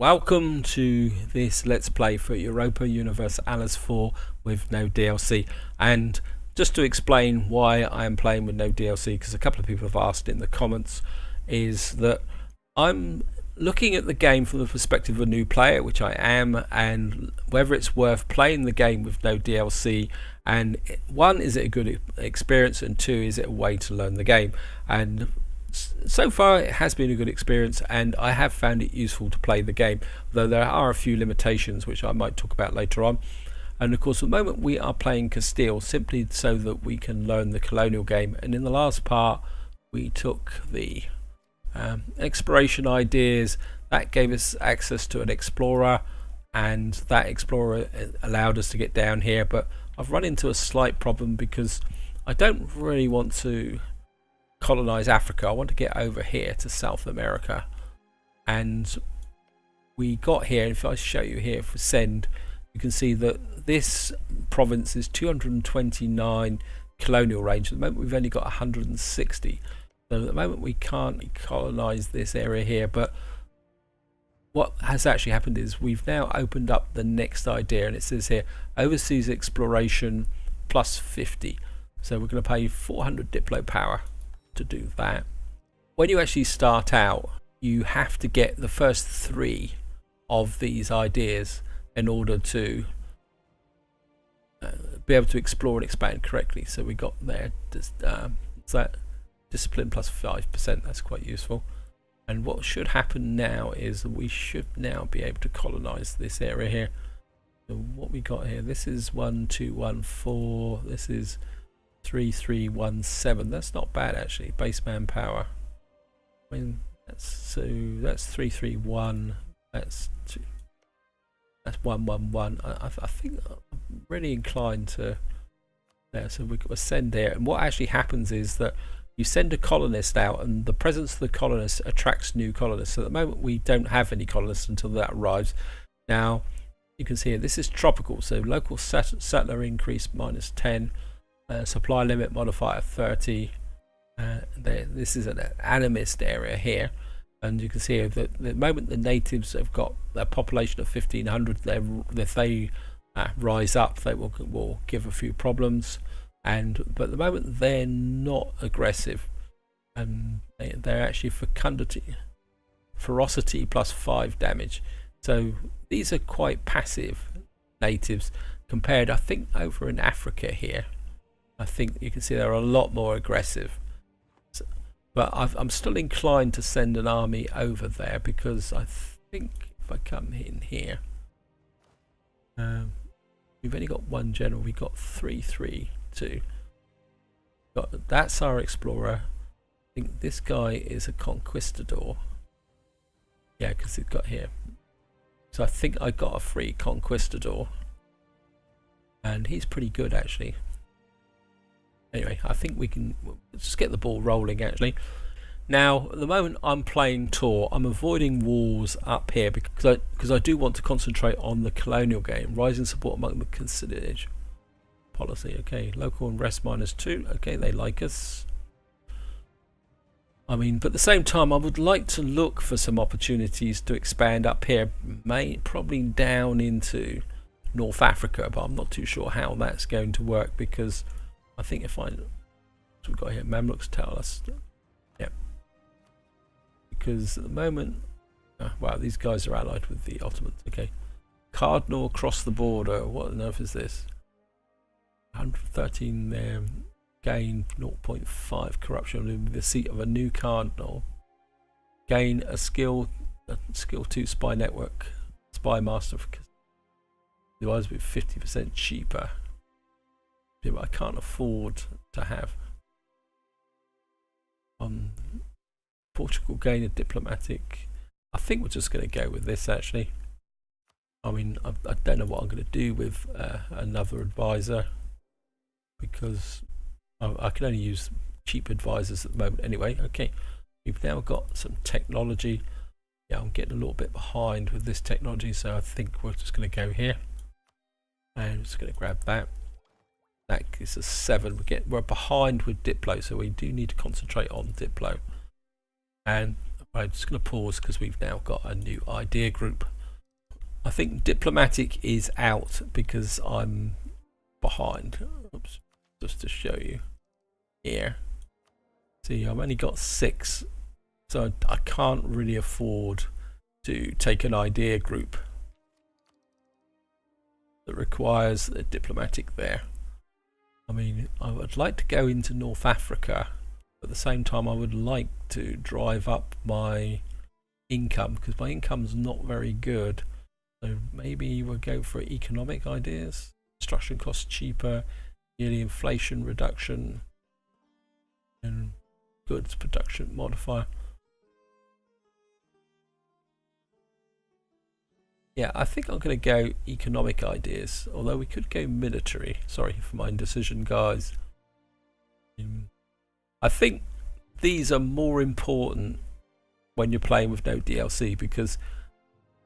Welcome to this Let's Play for Europa Universalis 4 with no DLC. And just to explain why I am playing with no DLC, because a couple of people have asked in the comments, is that I'm looking at the game from the perspective of a new player, which I am, and whether it's worth playing the game with no DLC. And one, is it a good experience, and two, is it a way to learn the game? And so far it has been a good experience, and I have found it useful to play the game, though there are a few limitations which I might talk about later on. And of course at the moment we are playing Castile simply so that we can learn the colonial game, and in the last part we took the exploration ideas. That gave us access to an explorer, and that explorer allowed us to get down here, but I've run into a slight problem because I don't really want to colonize Africa. I want to get over here to South America, and we got here. If I show you here for send, you can see that this province is 229 colonial range. At the moment we've only got 160, so at the moment we can't colonize this area here. But what has actually happened is we've now opened up the next idea, and it says here overseas exploration plus 50, so we're going to pay 400 diplo power to do that. When you actually start out, you have to get the first 3 of these ideas in order to be able to explore and expand correctly. So we got there that discipline plus 5%. That's quite useful. And what should happen now is we should now be able to colonize this area here. So what we got here, this is 1214, this is 3317. That's not bad actually. Base manpower. I mean, that's 331. That's 111. I think I'm really inclined to there. So we'll send there, and what actually happens is that you send a colonist out, and the presence of the colonist attracts new colonists. So at the moment we don't have any colonists until that arrives. Now you can see here, this is tropical, so local settler increase minus 10. Supply limit modifier 30. This is an animist area here, and you can see that the moment the natives have got a population of 1500, if they rise up, they will give a few problems. But at the moment they're not aggressive, and they're actually ferocity plus 5 damage. So these are quite passive natives compared, I think, over in Africa here. I think you can see they're a lot more aggressive. But I'm still inclined to send an army over there, because I think if I come in here, we've only got one general. We've got 332. That's our explorer. I think this guy is a conquistador. Yeah, because it's got here. So I think I got a free conquistador, and he's pretty good actually. Anyway, I think we can just get the ball rolling actually. Now at the moment I'm playing tour. I'm avoiding wars up here because I do want to concentrate on the colonial game. Rising support among the considered policy. Okay, local unrest minus 2. Okay, they like us. I mean, but at the same time I would like to look for some opportunities to expand up here, probably down into North Africa, but I'm not too sure how that's going to work, because I think if we've got here, Mamluks tell us, yeah, because at the moment, wow, these guys are allied with the Ottomans. Okay, Cardinal across the border. What on earth is this? 113 there, gain 0.5 corruption in the seat of a new cardinal. Gain a skill 2 spy network, spy master for device with 50% cheaper. But I can't afford to have. Portugal gain a diplomatic. I think we're just going to go with this actually. I mean, I don't know what I'm going to do with another advisor, because I can only use cheap advisors at the moment anyway. Okay, we've now got some technology. Yeah, I'm getting a little bit behind with this technology, so I think we're just going to go here, and I'm just going to grab that. That is a 7. We're behind with Diplo, so we do need to concentrate on Diplo. And I'm just going to pause because we've now got a new idea group. I think diplomatic is out because I'm behind. Oops, just to show you here. See, I've only got 6, so I can't really afford to take an idea group that requires a diplomatic there. I mean, I would like to go into North Africa, but at the same time I would like to drive up my income because my income's not very good. So maybe we'll go for economic ideas, construction costs cheaper, yearly inflation reduction, and goods production modifier. Yeah, I think I'm going to go economic ideas, although we could go military. Sorry for my indecision, guys. I think these are more important when you're playing with no DLC because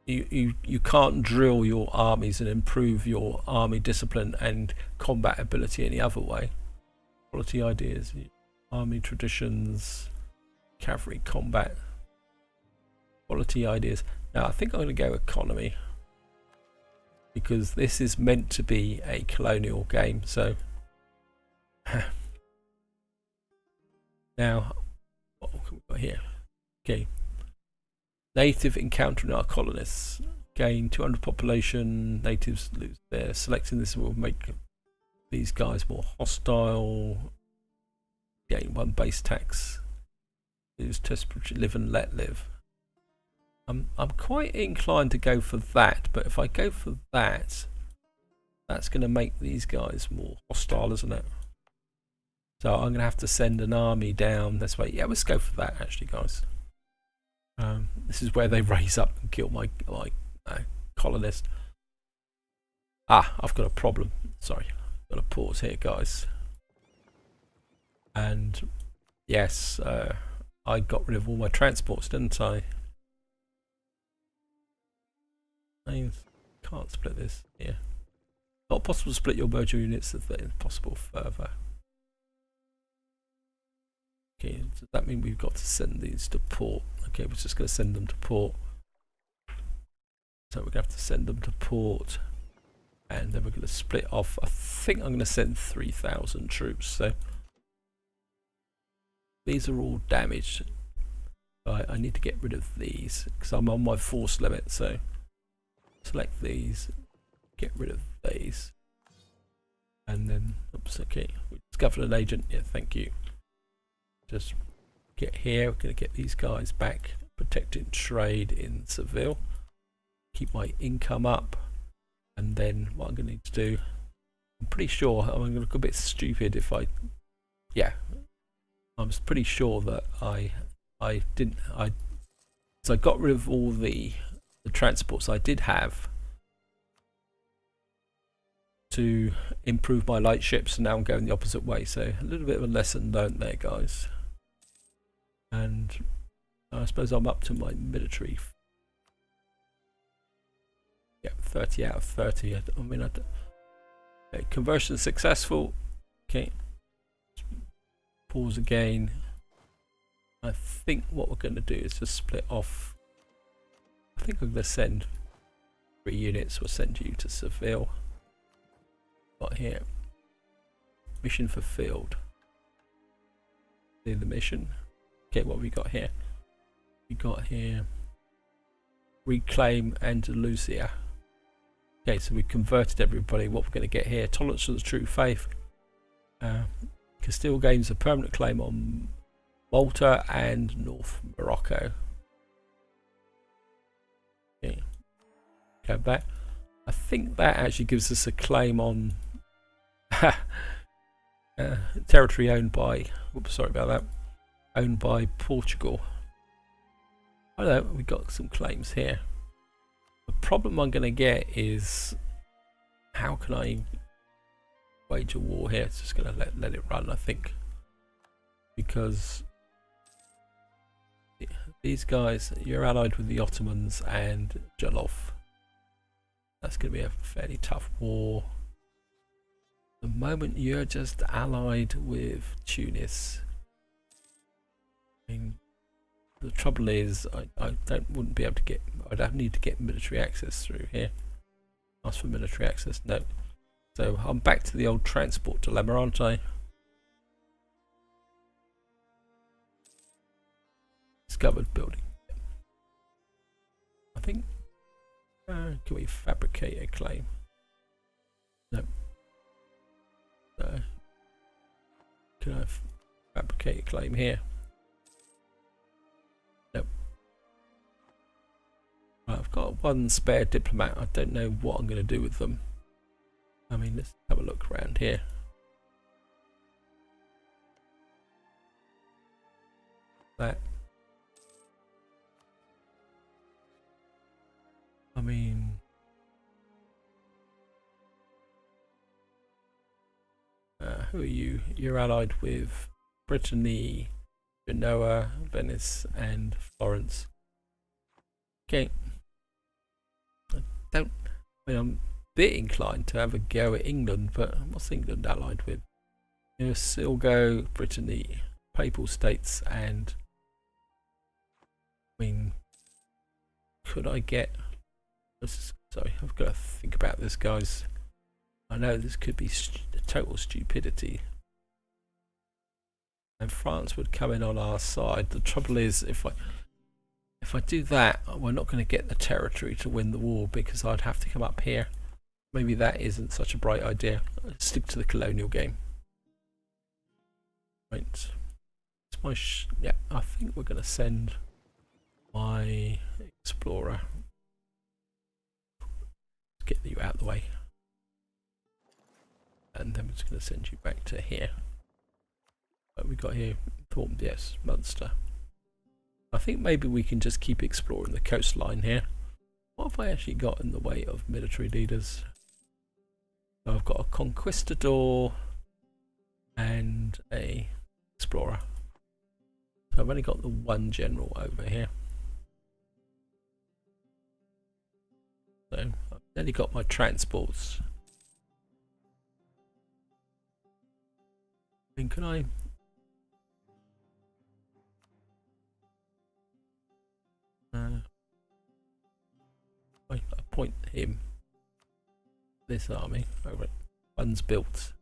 you can't drill your armies and improve your army discipline and combat ability any other way. Quality ideas, army traditions, cavalry combat, quality ideas. Now I think I'm going to go economy because this is meant to be a colonial game. So now what have we got here? Okay. Native encountering our colonists. Gain 200 population. Natives lose their. Selecting this will make these guys more hostile. Gain 1 base tax. Lose test live and let live. I'm quite inclined to go for that, but if I go for that, that's going to make these guys more hostile, isn't it? So I'm going to have to send an army down this way. Yeah, let's go for that actually, guys. This is where they raise up and kill my colonist. I've got a problem. Sorry, I've got to pause here, guys. And yes, I got rid of all my transports, didn't I? I can't split this. Yeah, not possible to split your merger units if they're possible further. Okay, does that mean we've got to send these to port? Okay, we're just going to send them to port. So we're going to have to send them to port. And then we're going to split off. I think I'm going to send 3,000 troops. So these are all damaged. I need to get rid of these because I'm on my force limit. So select these, get rid of these. And then, oops, okay, we discovered an agent. Yeah, thank you. Just get here, we're going to get these guys back, protecting trade in Seville, keep my income up, and then what I'm going to need to do, I'm pretty sure, I'm going to look a bit stupid if I, yeah, I'm pretty sure that I got rid of all the transports I did have to improve my light ships, and now I'm going the opposite way, so a little bit of a lesson learned there, guys. And I suppose I'm up to my military. Yeah, 30 out of 30. I mean, okay, conversion successful. Okay, pause again. I think what we're going to do is just split off. I think I'm going to send 3 units. We'll send you to Seville. Got here. Mission fulfilled. See the mission. Okay, what have we got here? We got here reclaim Andalusia. Okay, so we converted everybody. What we're going to get here: tolerance to the true faith. Castile gains a permanent claim on Malta and North Morocco. Okay, go back. I think that actually gives us a claim on territory owned by. Oops, sorry about that. Owned by Portugal. I know we got some claims here. The problem I'm going to get is how can I wage a war here? It's just going to let it run, I think, because these guys, you're allied with the Ottomans and Jolof. That's going to be a fairly tough war. The moment you're just allied with Tunis, I mean, The trouble is, wouldn't be able to get. I'd need to get military access through here. Ask for military access. No. So I'm back to the old transport dilemma, aren't I? Discovered building. I think. Can we fabricate a claim? No. No. Can I fabricate a claim here? Nope. Right, I've got one spare diplomat. I don't know what I'm going to do with them. I mean, let's have a look around here. That. I mean, who are you? You're allied with Brittany, Genoa, Venice, and Florence. Okay. I mean, I'm a bit inclined to have a go at England, but what's England allied with? You know, Silgo, Brittany, Papal States, and I mean, could I get? Sorry, I've got to think about this, guys. I know this could be total stupidity, and France would come in on our side. The trouble is, if I do that, we're not going to get the territory to win the war because I'd have to come up here. Maybe that isn't such a bright idea. Let's stick to the colonial game. Right. It's my yeah, I think we're going to send my explorer. Let's get you out of the way. And then we're just going to send you back to here. What we got here? Thorn, yes, Munster. I think maybe we can just keep exploring the coastline here. What have I actually got in the way of military leaders? So I've got a conquistador and a explorer. So I've only got the one general over here. So I've only got my transports. And can I? I appoint him. This army. Oh, right. One's built.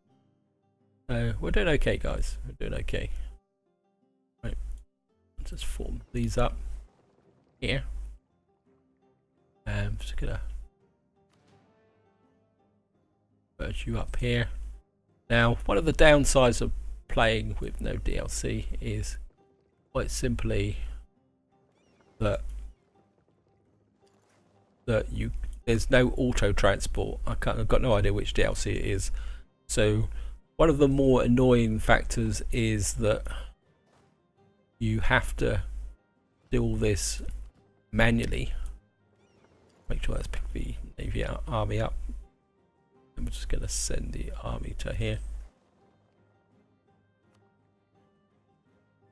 We're doing okay, guys. We're doing okay. Right. Let's just form these up here. I'm just gonna merge you up here. Now, one of the downsides of playing with no DLC is quite simply that there's no auto transport. I've got no idea which DLC it is. So one of the more annoying factors is that you have to do all this manually. Make sure let's pick the Navy army up. I'm just going to send the army to here.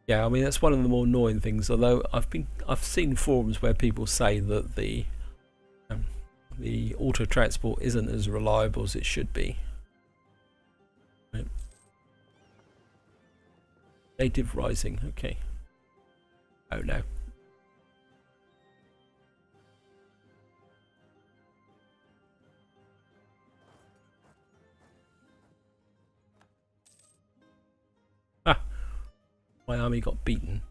Yeah, I mean that's one of the more annoying things. Although I've seen forums where people say that the auto transport isn't as reliable as it should be. Right. Native rising, okay. Oh no. Ah, my army got beaten.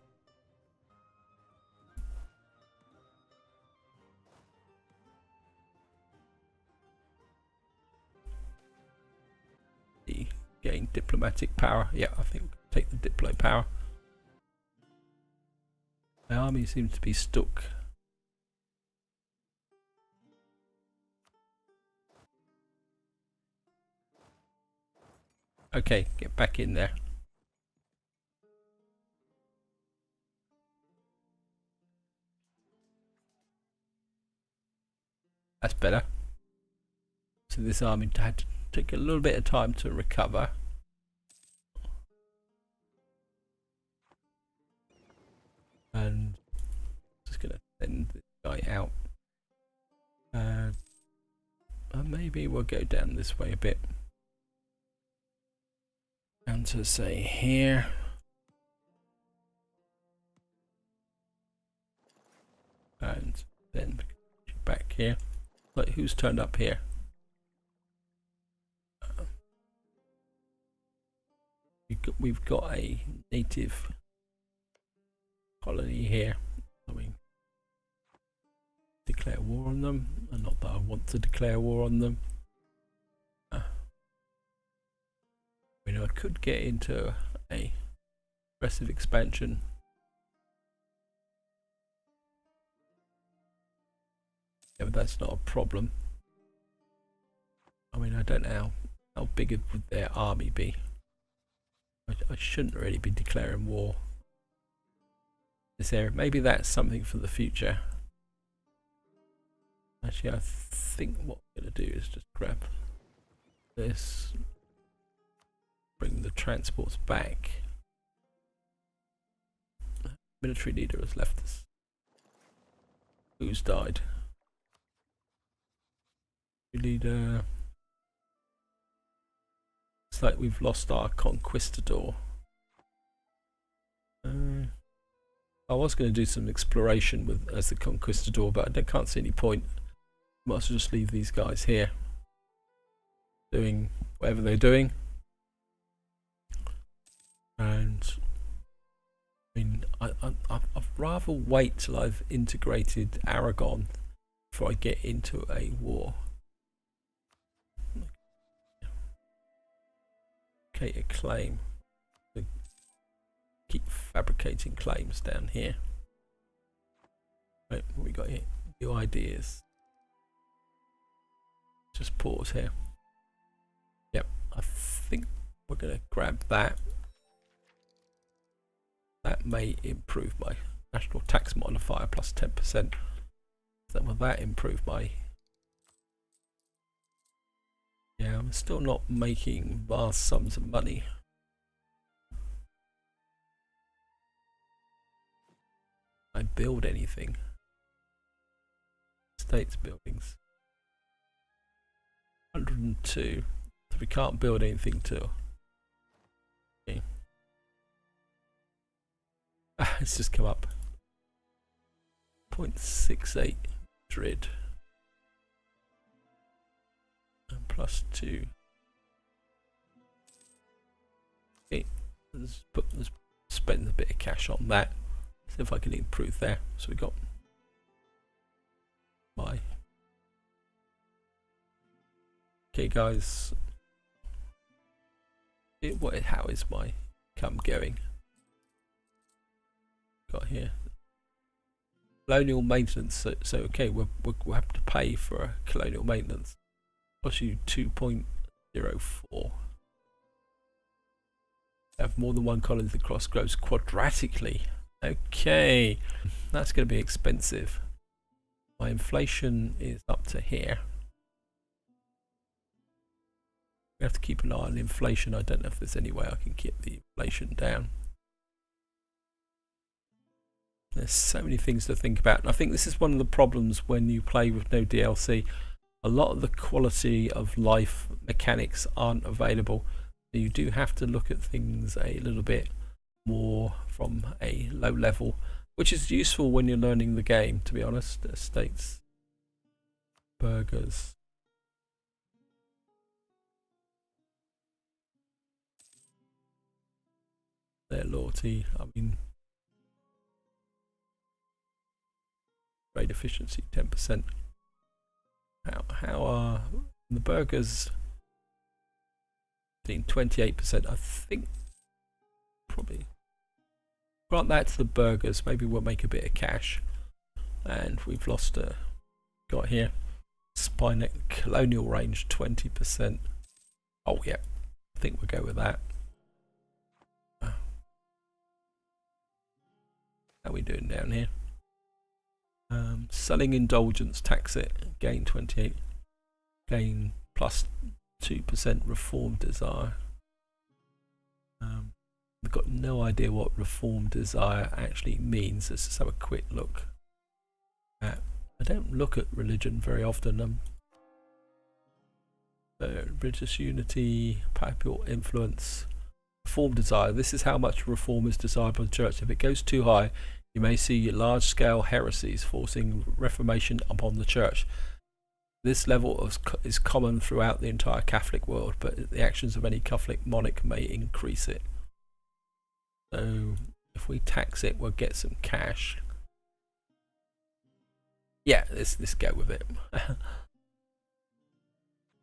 Gain diplomatic power. Yeah, I think we'll take the diplo power. My army seems to be stuck. Okay, get back in there. That's better. So this army had to take a little bit of time to recover. And just gonna send this guy out. And maybe we'll go down this way a bit. Down to say here. And then back here. Like, who's turned up here? We've got a native colony here. I mean, declare war on them. And not that I want to declare war on them. You know, I could get into a aggressive expansion. Yeah, but that's not a problem. I mean, I don't know how big would their army be. I shouldn't really be declaring war this area. Maybe that's something for the future. Actually, I think what I'm going to do is just grab this, bring the transports back. Military leader has left us. Who's died? Leader. It's like we've lost our conquistador. I was going to do some exploration as the conquistador, but I can't see any point. Might as well just leave these guys here, doing whatever they're doing. And I mean, I'd rather wait till I've integrated Aragon before I get into a war. Okay, a claim. Keep fabricating claims down here. Right, what we got here? New ideas. Just pause here. Yep, I think we're going to grab that. That may improve my national tax modifier plus 10%. So will that improve my... Yeah, I'm still not making vast sums of money. I build anything. States buildings. 102. So we can't build anything to. Okay. It's just come up. 0.68 Madrid. And plus 2. Okay. Let's spend a bit of cash on that. See if I can improve there. So we got my... Okay guys, how is my income going? Got here colonial maintenance. So okay, we'll have to pay for a colonial maintenance. Cost you 2.04. Have more than one colony. The cross grows quadratically. Okay, that's going to be expensive. My inflation is up to here. We have to keep an eye on inflation. I don't know if there's any way I can keep the inflation down. There's so many things to think about, and I think this is one of the problems when you play with no DLC. A lot of the quality of life mechanics aren't available. So you do have to look at things a little bit more from a low level, which is useful when you're learning the game, to be honest. Estates, burgers. Their loyalty, I mean, trade efficiency 10%. How are the burgers? 28%. I think probably grant that to the burgers. Maybe we'll make a bit of cash. And we've lost got here Spine colonial range 20%. Oh yeah, I think we'll go with that. How are we doing down here? Selling indulgence, tax it, gain 28, gain plus 2%, reform desire. I've got no idea what reform desire actually means. Let's just have a quick look at. I don't look at religion very often. Religious unity, papal influence. Reform desire. This is how much reform is desired by the church. If it goes too high, You may see large-scale heresies forcing reformation upon the church. This level is common throughout the entire Catholic world, but the actions of any Catholic monarch may increase it. So if we tax it, we'll get some cash. Yeah, let's go with it.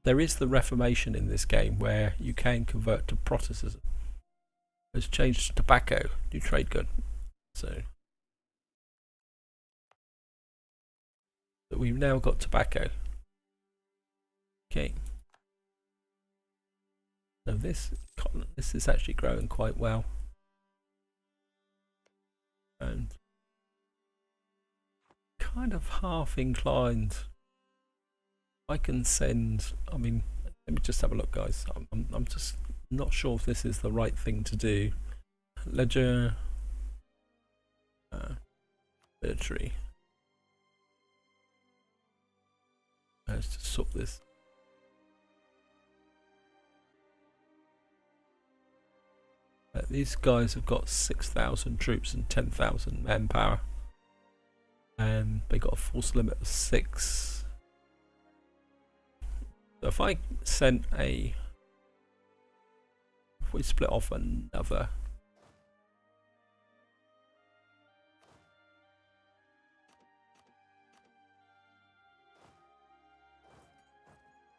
There is the Reformation in this game where you can convert to Protestantism. It's changed to tobacco, new trade good. So we've now got tobacco. Okay. So this is actually growing quite well. And kind of half inclined. I can send. I mean, let me just have a look, guys. I'm just not sure if this is the right thing to do. Ledger, military. Let's just sort this. These guys have got 6,000 troops and 10,000 manpower, and they got a force limit of 6. So if I sent if we split off another,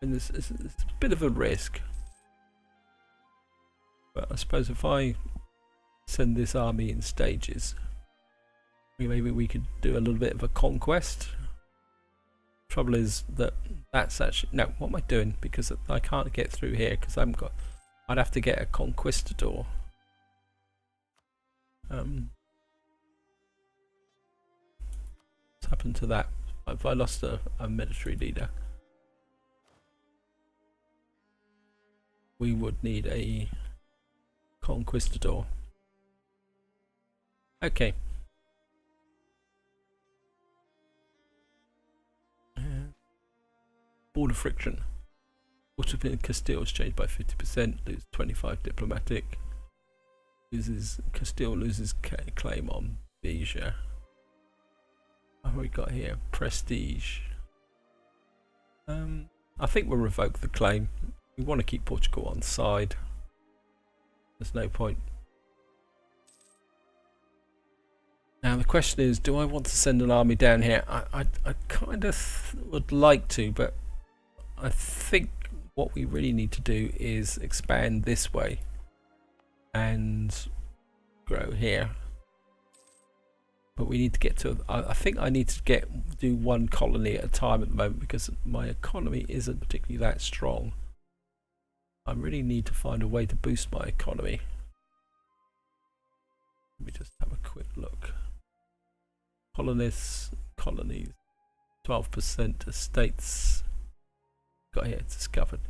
and it's a bit of a risk, but I suppose if I send this army in stages, maybe we could do a little bit of a conquest. Trouble is that that's actually no. What am I doing? Because I can't get through here because I haven't got. I'd have to get a conquistador. What's happened to that? If I lost a military leader, we would need a conquistador. Okay. Border friction. Ottoman Castile is changed by 50%, loses 25 diplomatic. Castile loses claim on Beja. What have we got here? Prestige. I think we'll revoke the claim. We want to keep Portugal on side. There's no point. Now the question is, do I want to send an army down here? I kind of would like to, but I think what we really need to do is expand this way and grow here. But we need to get to. I think I need to do one colony at a time at the moment because my economy isn't particularly that strong. I really need to find a way to boost my economy. Let me just have a quick look. Colonies, 12% estates. Got here discovered.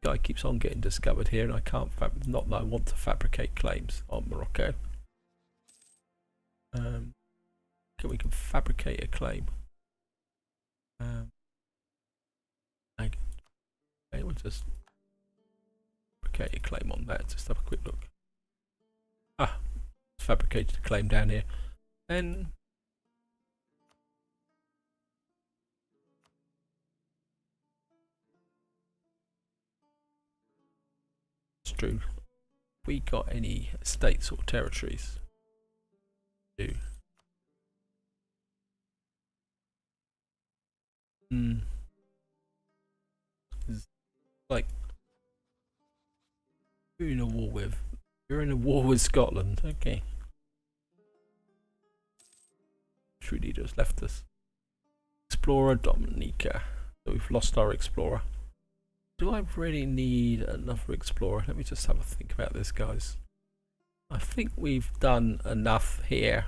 Guy keeps on getting discovered here, and I can't. Not that I want to fabricate claims on Morocco. We can fabricate a claim. Okay, we'll just fabricate a claim on that. Just have a quick look. Fabricated a claim down here. Then it's true. We got any states or territories? Do. Like, you're in a war with. You're in a war with Scotland. Okay. Three leaders left us. Explorer Dominica. So we've lost our explorer. Do I really need another explorer? Let me just have a think about this, guys. I think we've done enough here.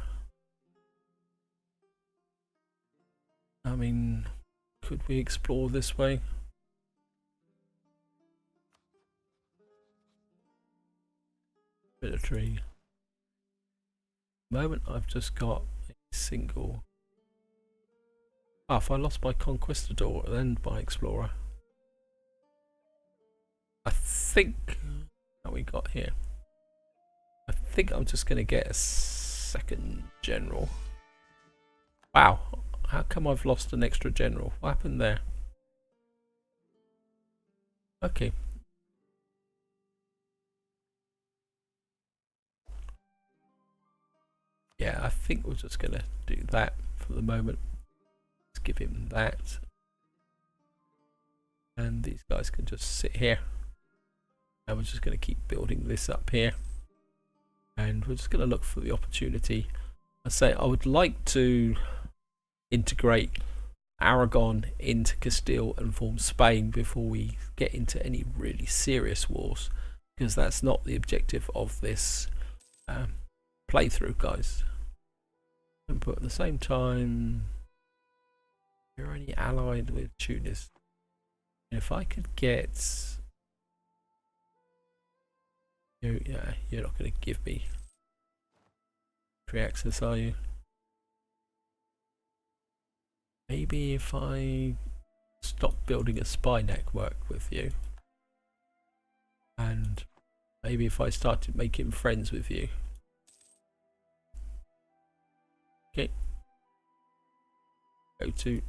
I mean, could we explore this way? Military. Moment I've just got a single. If I lost my conquistador, then my explorer. I think what we got here. I think I'm just going to get a second general. Wow, how come I've lost an extra general? What happened there? Okay. Yeah, I think we're just going to do that for the moment. Let's give him that. And these guys can just sit here. And we're just going to keep building this up here. And we're just going to look for the opportunity. I say I would like to integrate Aragon into Castile and form Spain before we get into any really serious wars, because that's not the objective of this playthrough, guys. But at the same time, you're only allied with Tunis. If I could get you, yeah, you're not going to give me free access, are you? Maybe if I stop building a spy network with you, and maybe if I started making friends with you. Okay. Go to.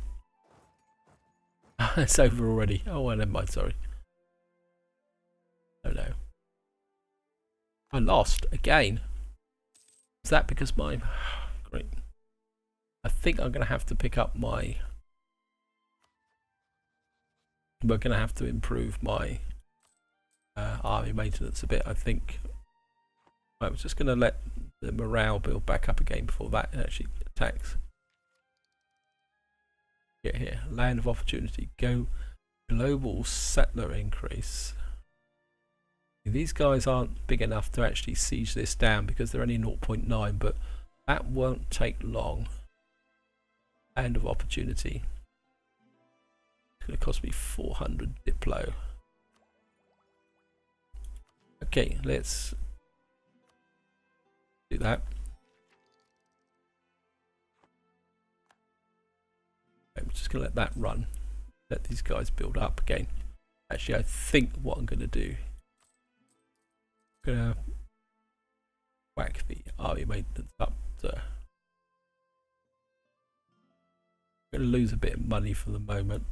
It's over already. Oh, well, never mind, sorry. Oh no. I lost again. Is that because my. Great. I think I'm going to have to pick up my. We're going to have to improve my army maintenance a bit, I think. I was just going to let the morale build back up again before that actually attacks. Get here. Land of opportunity. Go global settler increase. These guys aren't big enough to actually siege this down because they're only 0.9, but that won't take long. Land of opportunity. It's going to cost me 400 Diplo. Okay, let's do that. I'm just going to let that run. Let these guys build up again. Actually, I think what I'm going to do, I'm going to whack the army maintenance up to. I'm going to lose a bit of money for the moment.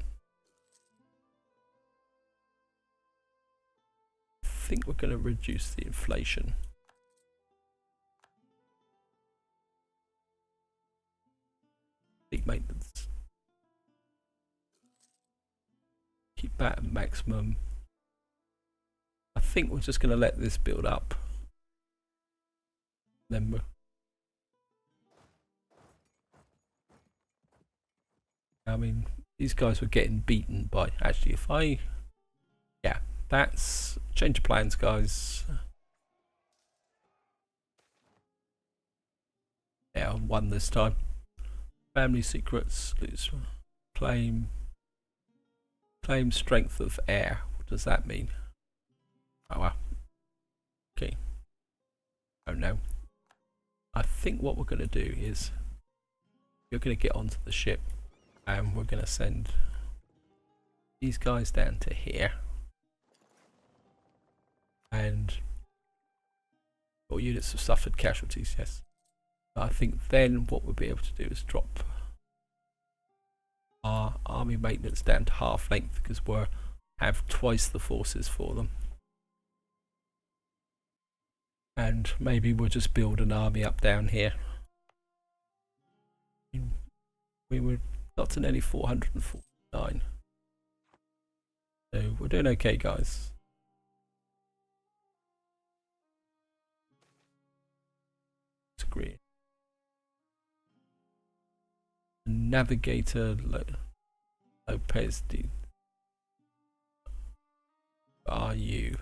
I think we're going to reduce the inflation. Fleet maintenance. Keep that at maximum. I think we're just going to let this build up. Then we're. I mean, these guys were getting beaten by. Actually, if I. Yeah, that's. Change of plans, guys. Yeah, I won this time. Family secrets. Lose. Claim strength of air. What does that mean? Oh well. Okay. Oh no. I think what we're going to do is you're going to get onto the ship and we're going to send these guys down to here. And all units have suffered casualties, yes. I think then what we'll be able to do is drop our army maintenance down to half length because we'll have twice the forces for them. And maybe we'll just build an army up down here. We were got to nearly 449. So we're doing okay, guys. Agree. Navigator Lopez, are you?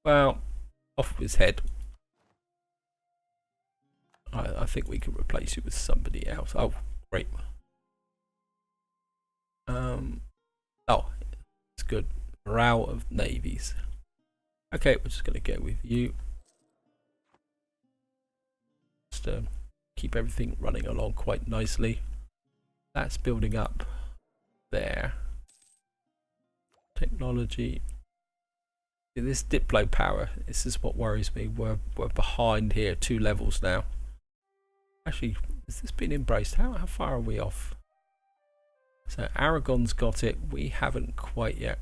Well, off with his head. I think we can replace you with somebody else. Oh, great. Oh, it's good. Morale of navies. Okay, we're just going to go with you. Just keep everything running along quite nicely. That's building up there. technology. This Diplo power, this is what worries me. We're behind here 2 levels now. Actually, has this been embraced? How far are we off? So Aragon's got it, we haven't quite yet.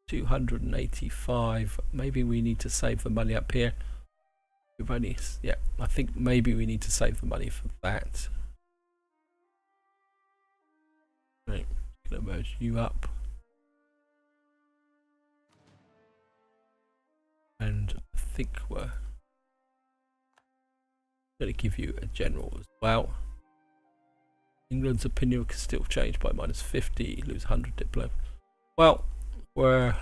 285. Maybe we need to save the money up here. We've only, yeah, I think maybe we need to save the money for that. Right, gonna merge you up. And I think we're going to give you a general as well. England's opinion can still change by -50, lose 100 Diplo. Well, we're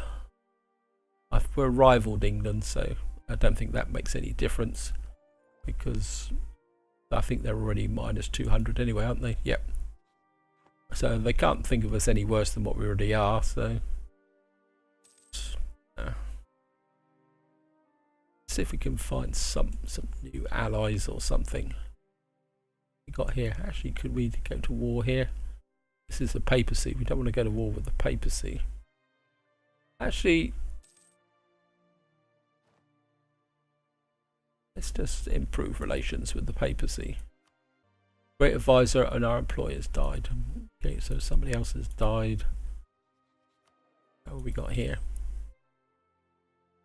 rivaled England, so I don't think that makes any difference, because I think they're already -200 anyway, aren't they? Yep. So they can't think of us any worse than what we already are, so see if we can find some new allies or something. We got here. Actually, could we go to war here? This is the papacy. We don't want to go to war with the papacy. Actually, let's just improve relations with the papacy. Great advisor and our employers died. Okay, so somebody else has died. What have we got here?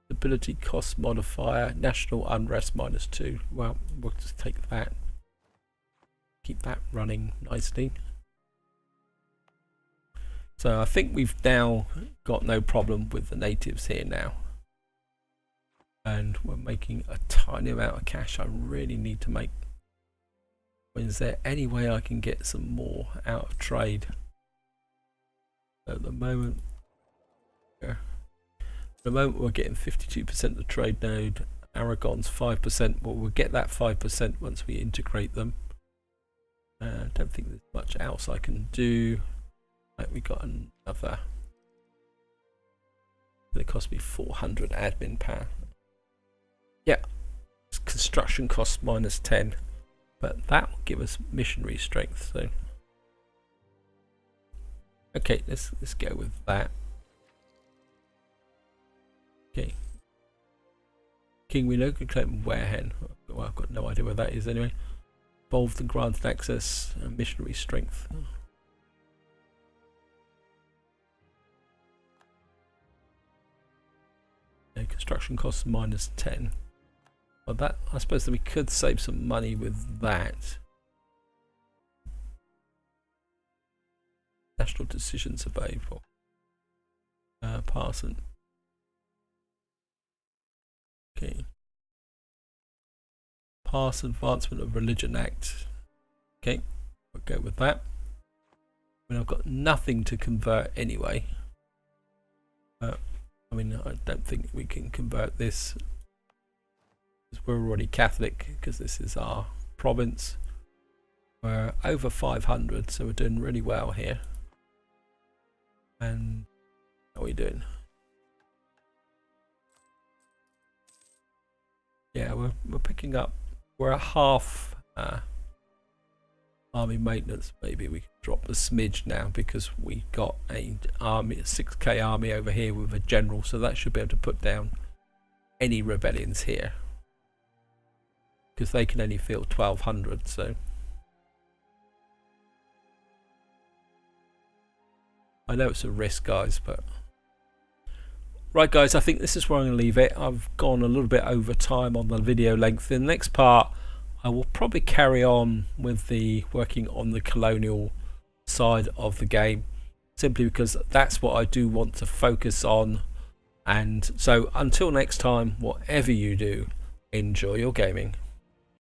Stability cost modifier, national unrest -2. Well, we'll just take that. Keep that running nicely. So I think we've now got no problem with the natives here now. And we're making a tiny amount of cash. I really need to make... Is there any way I can get some more out of trade? At the moment... Yeah. At the moment we're getting 52% of the trade node. Aragon's 5%. Well, we'll get that 5% once we integrate them. I don't think there's much else I can do. Right, we got another. It cost me 400 admin power. Yeah, construction costs -10, but that will give us missionary strength. So, okay, let's go with that. Okay, King we know can claim Warehen. Well, I've got no idea where that is anyway. Evolved and granted access and missionary strength. Okay, construction costs -10. Well, that I suppose that we could save some money with that. National decisions available. Parson. Okay. Pass Advancement of Religion Act. Okay, we'll go with that. I mean, I've got nothing to convert anyway. I mean, I don't think we can convert this, because we're already Catholic, because this is our province. We're over 500, so we're doing really well here. And how are we doing? Yeah, we're picking up. We're a half army maintenance. Maybe we can drop the smidge now, because we got a 6k army over here with a general, so that should be able to put down any rebellions here, because they can only field 1200. So I know it's a risk, guys, but right, guys, I think this is where I'm going to leave it. I've gone a little bit over time on the video length. In the next part, I will probably carry on with the working on the colonial side of the game, simply because that's what I do want to focus on. And so until next time, whatever you do, enjoy your gaming.